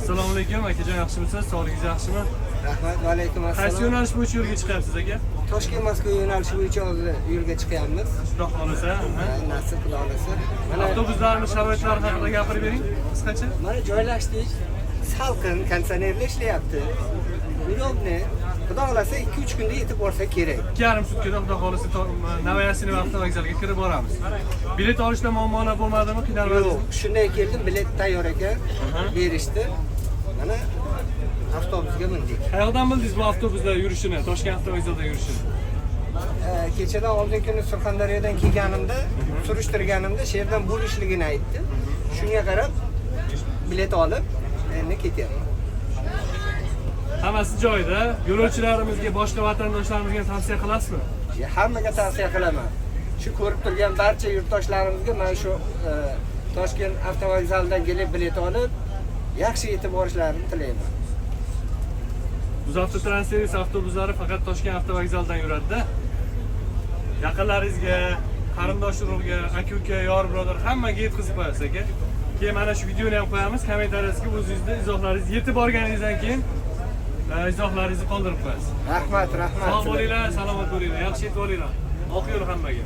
Assalomu alaykum akajon, yaxshimisiz? Sog'ligingiz yaxshimi? Rahmat, va alaykum Qaysi assalom. yo'nalish bo'yicha yo'lga chiqyapsiz aka? Toshkent Moskva yo'nalishi bo'yicha hozir yo'lga chiqyapmiz. Xudo xolasa. Nasib qilolasa. Mana Avtobuslarning sharoitlari haqida gapirib bering, qisqacha. mana joylashdik. Salqin, konditsionerlar ishlayapti. Udobniy. Xudo xolasa 2-3 kunda yetib borsa kerak. 2,5 sutkada xudo xolasa Novosibirsk avtovokzalga kirib boramiz. Bilet olishda muammolar bo'lmadimi? Qiynalmadingizmi? Yo'q, shunday keldim, bilet tayyor ekan. Berishdi. Mana avtobusga mindik. Qayerdan bildingiz bu avtobusda yurishini, Toshkent avtovokzalida yurishini? Kechadan oldin kuni Surxondaryodan kelganimda, surishtirganimda shu yerdan bo'lishligini aytdi. Shunga qarab bilet olib, endi ketyapman. Hammasi joyida. Yo'lovchilarimizga, boshqa vatandoshlarimizga tavsiya qilasizmi? Hammaga tavsiya qilaman. Shu ko'rib turgan barcha yurtdoshlarimizga mana shu Toshkent avtovokzalidan kelib bilet olib, yaxshi yetib borishlarini tilayman. UzAvtoTransservis avtobuslari faqat Toshkent avtovokzalidan yuradi-da. Yaqinlaringizga, qarindosh urug'ga, aka-uka, yor birodar hammaga yetkazib qo'yasiz aka. Keyin mana shu videoni ham qo'yamiz, kommentariyasiga o'zingizning izohlaringiz yetib borganingizdan keyin izohlaringizni qoldirib qo'yasiz. Rahmat. Sog' bo'linglar, salomat bo'linglar, yaxshi yetib olinglar. Oq yo'l hammaga.